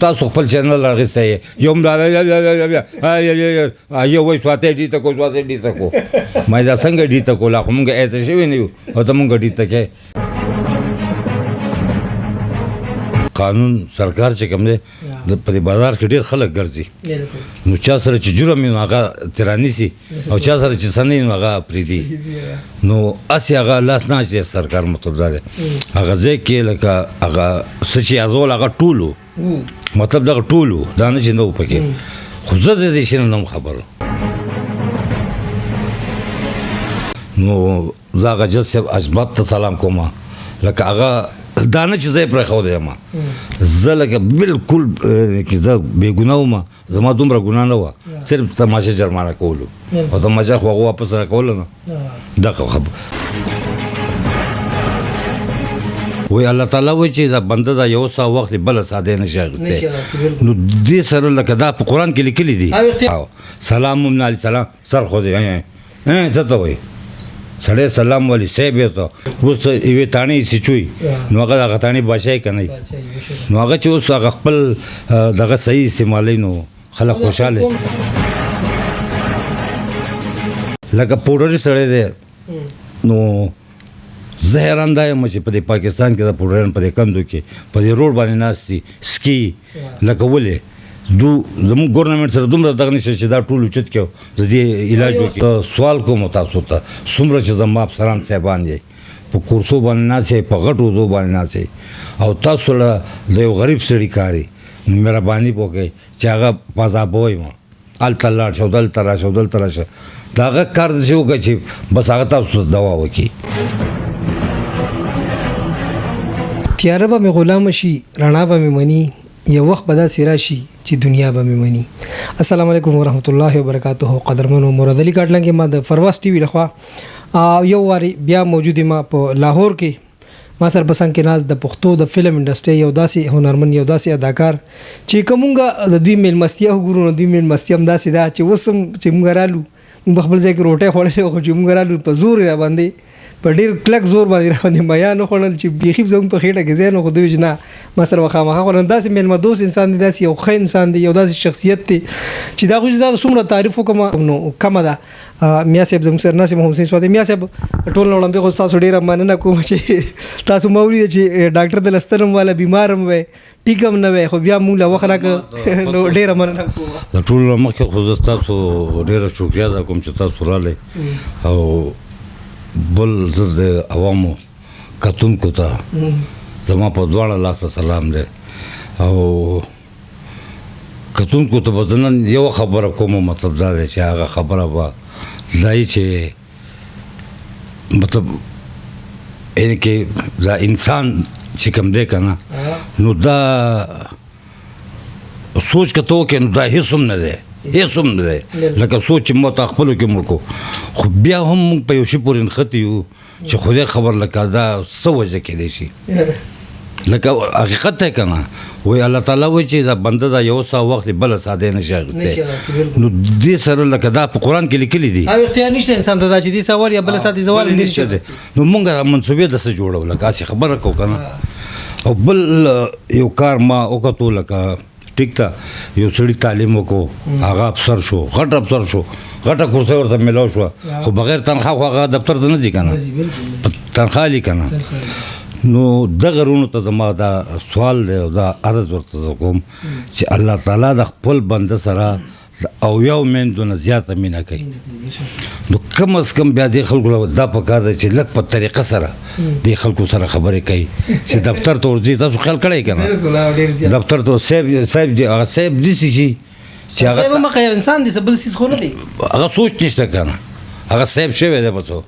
تاسو خپل چینل راغسته یو یو وای سواته دي ته کو سواته دي ته کو مې دا څنګه دي ته کو لا کومګه اته شوی نه او ته مونږ دي ته کې قانون سرکار چې کوم دی په بازار کې ډېر خلک ګرځي نو چا سره چې جرم وي نو هغه تراني سي او چا سره چې سنې نو هغه پرېږدي نو هسې هغه لاس نه اچوي سرکار مطلب دا دی هغه ځای کې لکه هغه څه چې یادول هغه ټول و مطلب دغه ټول و دا نه چې نه و پکې خو زه د دې شي نه هم خبر نو زه هغه جج صاحب اجمت ته سلام کوم لکه هغه دا نه چې زه یې پرېښودی یم زه لکه بلکل زه بېګناه وم زما دومره ګناه نه وه صرف تماشه جرمانه کولو او تماشه خو هغه واپس راکوله نه دغه خبره وی الله تعالی وایي چې دا بنده دا یو سا وخت بله ساده نشي اخیستی نو دې سره لکه دا په قرآن کې لیکلي دي سلام ممن علیه السلام سر خو دی څه ته وایي سړی سلام والی صاحب یې ته اوس یوې تاڼې یې سچوي نو هغه دغه تاڼې بادشاهي که نه نو هغه چې اوس هغه خپل دغه صحیح استعمالوي نو خلک خوشحاله لکه پوډري سړی دی نو زه حیران دا یم چې په دې پاکستان کې د پوډریان په دې کندو کې په دې روډ باندې ناست دي سکي لکه ولې زموږ ګورنمنټ سره دومره دغه نشته چې دا ټول اوچت کړو د دې علاج وکړي سوال کوم تاسو ته څومره چې زما افسران صاحبان یې په کورسو باندې ناست یې په غټو اوږدو باندې ناست یې او تاسو له د یو غریب سړي کاري مهرباني وکړئ چې هغه په عذاب ووایم هلته لاړ شه دلته راشه دلته راشه د هغه کار داسې وکړه چې بس هغه تاسو ته دوا وکړي تیاره به مې غلامه شي رڼا به مې مني یو وخت به داسې راشي چې دنیا به مې مني. السلام علیکم ورحمت الله وبرکاته. قدرمنو مراد علي کاټلنګ ما د فرواز ټي وي لخوا یو واري بیا موجود ما په لاهور کې ما سره پسند کې ناز د پښتو د فلم انډستری یو داسې هنرمن یو داسې اداکار چې کومګه د دوی میل مستیا وګورو نو دوی میل مستیا هم داسې دا چې وسم چې موږ رالو موږ خپل ځای کې روټه خوړلې خو چې موږ رالو په زور را باندې په ډېر کلک زور باندې میا نه خوړل چې بیخي زموږ په خېټه کې ځای نه خو دوی چې نه ما سره مخامخ خوړل داسې میلمه دوست انسان دی داسې یو ښه انسان دی یو داسې شخصیت دی چې دا خو زه څومره تعریف وکړم نو کمه ده. میا صاحب زموږ سره ناصر محمد حسین سوادي میا صاحب ټول وړاندې خو تاسو ډېره مننه کوم چې تاسو ما ولیدل چې ډاکټر د لسترم والا بیمار هم وی ټیک هم نه وی خو بیا موږ له وخت راکړه نو ډېره مننه کوم. د ټول مخکې خو زه تاسو ډېره شکریا ده کوم چې تاسو راغلی او بل زه د عوامو کتونکو ته زما په دواړه لاسه سلام دی او کتونکو ته به زه نن یوه خبره کوم مطلب دا دی چې هغه خبره به دا وي چې مطلب یعنې کې دا انسان چې کوم دی که نه نو دا سوچ که ته وکړې نو دا هېڅ هم نه دی هېڅ هم نه دی لکه سوچ چې ما ته خپلو کې مړ کړو خو بیا هم موږ په یو شي پورې نښتي یو چې خدای خبر لکه دا څه وجه کېدی شي لکه حقیقت دی که نه وایي الله تعالی وایي چې دا بنده دا یو سا وخت بله ساده نشي اخیستی نو دې سره لکه دا په قرآن کې لیکلي دي او اختیار نشته انسان ته دا چې دې سوال یا بله ساده زوال نشته دی نو موږ منصوبې داسې جوړو لکه هسې خبره کوو که نه او بل یو کار ما وکتو لکه ټیک ته یو سړي تعلیم وکړو هغه افسر شو غټ افسر شو غټه کرسۍ ورته میلاو شوه خو بغیر تنخوا خو هغه دفتر ته نه ځي که نه تنخوا لي که نه نو دغه رونو ته زما دا سوال دی او دا عرض ورته زه کوم چې الله تعالی د خپل بنده سره او یو میندو نه زیاته مینه کوي نو کم از کم بیا دې خلکو دا پکار دی چې لږ په طریقه سره دې خلکو سره خبرې کوي چې دفتر ته ورځي تاسو خیال کړی که نه دفتر ته صاحب هغه صاحب داسې شي چې هغه صاحب مخه یو انسان دی څه بل څیز خو نه دی هغه سوچ نشته که نه هغه صاحب شوی دی پسو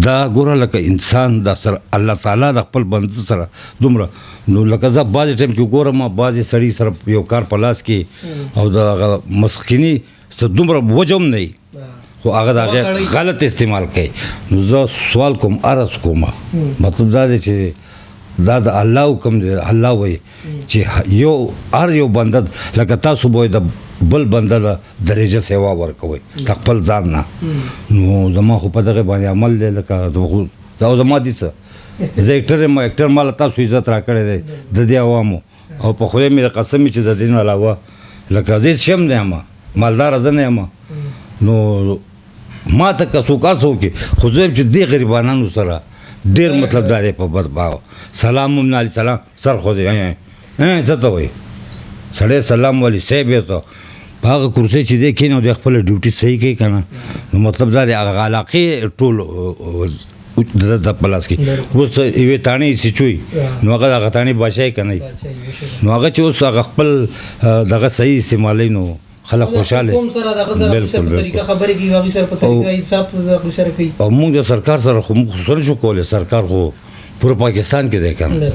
دا ګوره لکه انسان دا سره الله تعالی د خپل بنده سره دومره نو لکه زه بعضې ټایم کې ګورم بعضې سړي سره یو کار په لاس کې او د هغه مسخیني څه دومره وجه هم نه وي خو هغه د هغې غلط استعمال کوي نو زه سوال کوم عرض کوم مطلب دا دی چې دا د الله حکم دی الله وایي چې یو هر یو بنده لکه تاسو به د بل بنده له درجه سیوا ورکوئ د خپل ځان نه نو زما خو په دغې باندې عمل دی لکه دا زما دي څه زه اکټر یم اکټر ما له تاسو عزت راکړی دی د دې عوامو او په خدای مې قسم چې د دین علاوه لکه زه شم نه یم مالدار زه نه یم نو ما ته که څوک هڅه وکړي خو زه چې دې غریبانو سره ډېر مطلب دا دی په بدباو سلام ممن علی سلام سر خو دی څه ته وایي سړی سلام ولی صاحب یې ته په هغه کرسۍ چې دی کښېني او د خپله ډیوټي صحیح کوي که نه نو مطلب دا دی هغه علاقې ټول د په لاس کې اوس یوې تاڼې سچوي نو هغه هغه تاڼې بادشاهي که نه نو هغه چې اوس هغه خپل دغه صحیح استعمالوي نو خلک خوشحاله او موږ د سرکار سره خو موږ خصوصا شو کولی سرکار خو پوره پاکستان کې دی که نه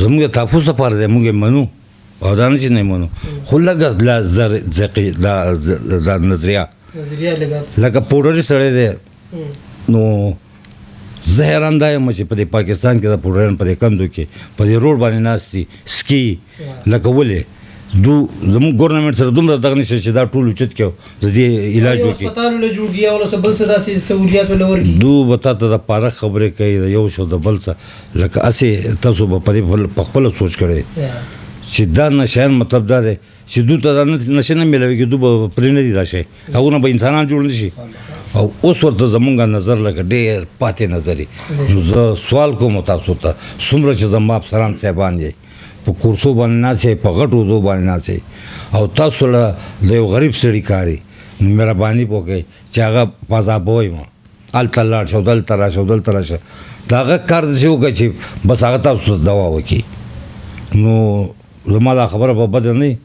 زموږ د تحفظ لپاره دی موږ یې منو او دا نه چې نه یې منو خو لږه دا نظریه لکه پوډري سړی دی نو زه حیران دا یم چې په دې پاکستان کې د پوډریان په دې کندو کې په دې روډ باندې ناست دي سکي لکه ولې زموږ ګورنمنټ سره دومره دغه نشته چې دا ټول اوچت کړو د دې علاج وکړي دو به تا ته د پاره خبرې کوي د یو شو د بل څه لکه هسې تاسو به په خپله سوچ کړی چې دا نشیان مطلب دا دی چې دوی ته دا نشه نه میلاویږي دوی به پرې نه دي دا شی هغونه به انسانان جوړ نه شي او اوس ورته زمونږ نظر لکه ډېر پاتې نظر نو زه سوال کوم تاسو ته څومره چې زما افسران صاحبان یې په کورسو باندې ناست یې په غټو اوږدو باندې ناست یې او تاسو له د یو غریب سړي کاري مهرباني وکړئ چې هغه په عذاب ووایم هلته لاړ شه او دلته راشه او دلته راشه د هغه کار داسې وکړئ چې بس هغه تاسو ته دوا وکړي نو زما دا خبره به بده نه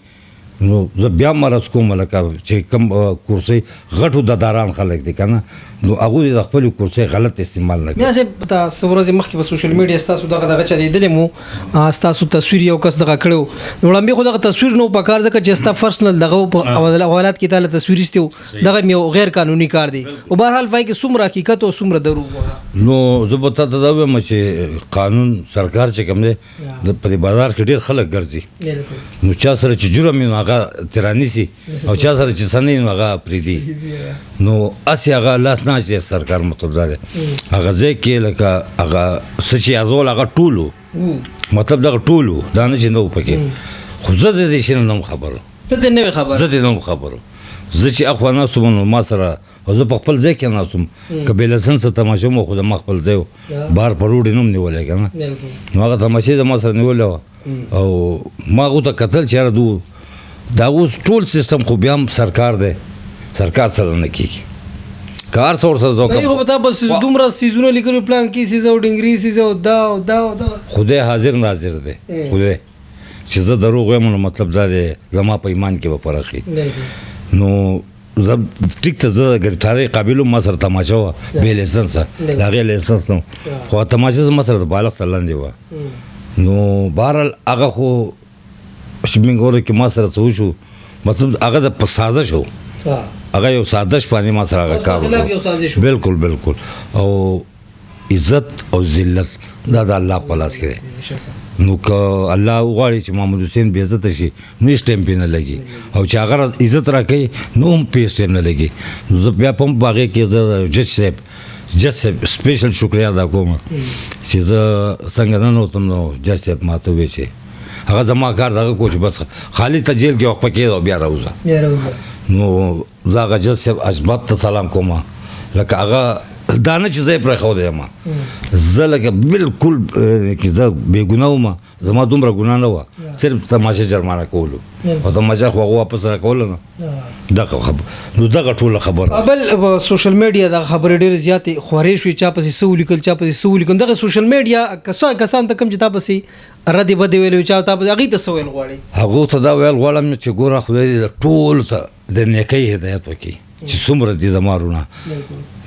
نو زه بیا مرض کوم لکه چې کوم کورسۍ غټو دداران خلک دي که نه نو هغوی د خپلې کورسۍ غلط استعمال نه کوي بیا صاحب ته څه ورځې مخکې په سوشل میډیا ستاسو دغه چلېدلی مو ستاسو تصویر یو کس دغه کړی و نو وړاندې خو دغه تصویر نه و په کار ځکه چې ستا پرسنل دغه په حوالات کې تا له تصویر ایستې و دغه مې یو غیر قانوني کار دی او بهرحال پای کې څومره حقیقت او څومره دروغ نو زه به تا ته دا ووایم چې قانون سرکار چې کوم دی په دې بازار کې ډېر خلک ګرځي نو چا سره چې جرم وي نو هغه ترانیسي او چا سره چې څه نه وي نو هغه پرېږدي نو هسې هغه لاس نه اچوي سرکار مطلب دا دی هغه ځای کې لکه هغه څه چې یادول هغه ټول و مطلب دغه ټول و دا نه چې نه و پکې خو زه د دې شي نه هم خبر زه دې نه هم خبر زه چې اخوا ناست وم نو ما سره او زه په خپل ځای کې ناست وم که بې لایسنسه تماشه وم خو د ما خپل ځای و بهر په روډ یې نه وم نیولی که نه نو هغه تماشې د ما سره نیولې وه او ما هغو ته کتل چې یاره دو دا اوس ټول سیستم خو بیا هم سرکار دی سرکار سره نه کېږي کار څه ورسره خو به تا بس دومره سیزونه لیکلي پلان کې سیز او ډنګري سیز او دا او دا او دا خدای حاضر ناظر دی خدای چې زه دروغ وایم نو مطلب دا دی زما په ایمان کې به فرق وي نو زه ټیک ته زه د ګرفتارۍ قابل وم ما سره تماشه وه بې لایسنسه د هغې لایسنس نه و خو تماشه زما سره د بالغ ته لاندې وه نو بهرحال هغه خو شپینګوره کې ما سره څه وشو مطلب هغه د سازش و هغه یو سازش باندې ما سره هغه کار وکړو بالکل بالکل او عزت او ذلت دا د الله په لاس کې دی نو که الله وغواړي چې محمد حسین بې عزته شي نو هېڅ ټایم پرې نه لګي او چې هغه عزت راکوي نو هم پرې هېڅ ټایم نه لګي نو زه بیا په هم په هغې کې زه جج صاحب سپیشل شکریه ادا کوم چې زه څنګه ننوتم نو جج صاحب ما ته وویل چې هغه زما کار دغه کو چې بس خالي ته جیل کې وخت پکې او بیا راوځه نو زه هغه جج صاحب اثبات ته سلام کوم لکه هغه دا نه چې زه یې پرېښودی یم زه لکه بلکل زه بې ګناه وم زما دومره ګناه نه وه صرف تماشه جرمانه کولو او تماشه خو هغه واپس راکوله نه دغه نو دغه ټوله خبره بل سوشل میډیا دغه خبرې ډېرې زیاتې خورې شوې چا پسې څه ولیکل چا پسې څه ولیکل دغه سوشل میډیا کسان ته کوم چې تا پسې ردې بدې ویلې چا تا پسې هغوی ته څه ویل غواړې هغو ته دا ویل غواړم چې ګوره خدای دې ټولو ته د نیکۍ هدایت وکړي چې څومره دي زما وروڼه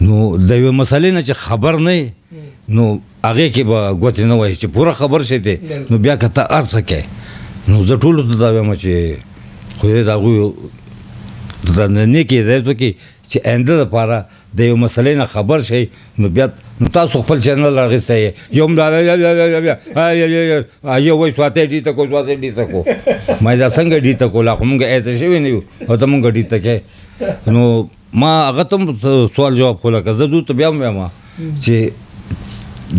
نو د یوې مسلې نه چې خبر نه نو هغې کې به ګوتې نه وایي چې پوره خبر شې دی نو بیا که ته هر څه کوې نو زه ټولو ته دا وایم چې خدای د هغوی د نیکې هدایت وکړي چې آینده دپاره د یو مسلې نه خبر شئ نو بیا نو تاسو خپل چینل راغیستی یې یو هم یو وایي سواتۍ ډي ته کو سواتۍ ډي ته کو ما دا څنګه ډي ته کو لا خو مونږ ایته شوي نه یو او ته مونږ ډي ته کوې نو ما هغه ته هم سوال جواب خو لکه زه دوی ته بیا هم وایم چې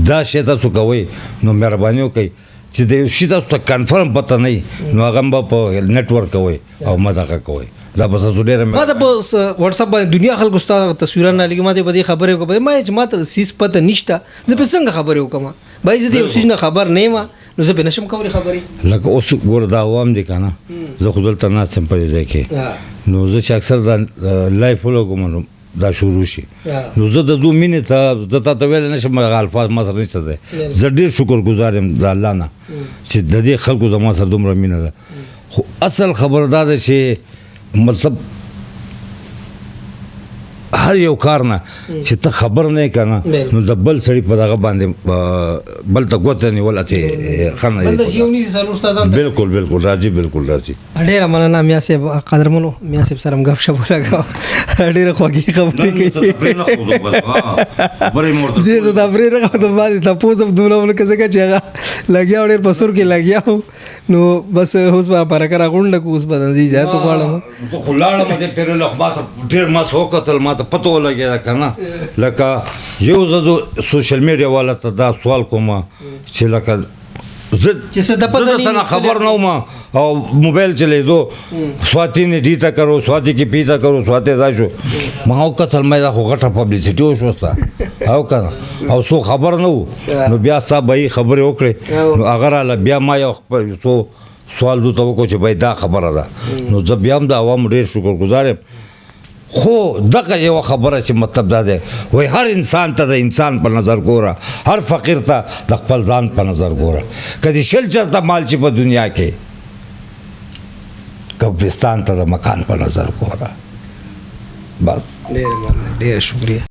دا شی تاسو کوئ نو مهرباني وکئ چې د یو شي تاسو ته کنفرم پته نه وي نو هغه به په نیټورک کوئ او مذاقه کوئ دا به تاسو ډېره ما ته په واتس اپ باندې دنیا خلکو ستا تصویرونه لګي ما ته په دې خبرې وکړه ما چې ما ته سیس پته نشته زه په څنګه خبرې وکړم بای زه دې یو څیز نه خبر نه یم نو زه به نشم کولی خبرې لکه اوس ګوره دا عوام دي که نه زه خو دلته ناست یم په دې ځای کې نو زه چې اکثر دا لایف فلو کوم نو دا شروع شي نو زه د دو مینې ته زه تا ته ویلی نشم هغه الفاظ ما سره نشته دی زه ډېر شکرګزار یم د الله نه چې د دې خلکو زما سره دومره مینه ده خو اصل خبر دا ده چې مطلب هر یو کار نه چې ته خبر نه یې که نه نو د بل سړي په دغه باندې بل ته ګوته نیول هسې ښه نه دی بالکل بالکل راځي بالکل راځي ډېره مننه میا صاحب قدرمنو میا صاحب سره هم ګپ شپ ولګاو ډېره خوږې خبرې کوي زه د تفریح نه کوم باندې تپوس هم دومره ولکه ځکه چې هغه لګیا ډېر په سور کې لګیا نو بس اوس به برکه راغونډه کو اوس به ځي ځای ته غواړم زه خو لاړم دې پېرې له ما ته ډېر مس وکتل ما ته پته ولګېده که نه لکه یو زه د سوشل میډیا والا ته دا سوال کوم چې لکه زه د سره خبر نه وم او موبایل چلیدو سواتی نے ڈی تا کرو سواتی کی پی تا کرو سواتی دا شو ما وکتل ما دا خو غټه پبلیسټي وشوسته او که نه او څو خبر نه وو نو بیا ستا به یې خبرې وکړې نو هغه راله بیا ما یو څو سوال دوته وکړو چې بای دا خبره ده نو زه بیا هم د عوامو ډېر شکرګزار یم خو دغه یوه خبره چې مطلب دا دی وایي هر انسان ته د انسان په نظر ګوره هر فقیر ته د خپل ځان په نظر ګوره که دې شل چېرته مال چې په دنیا کې قبرستان ته د مکان په نظر ګوره بس ډېره مننه ډېره شکریه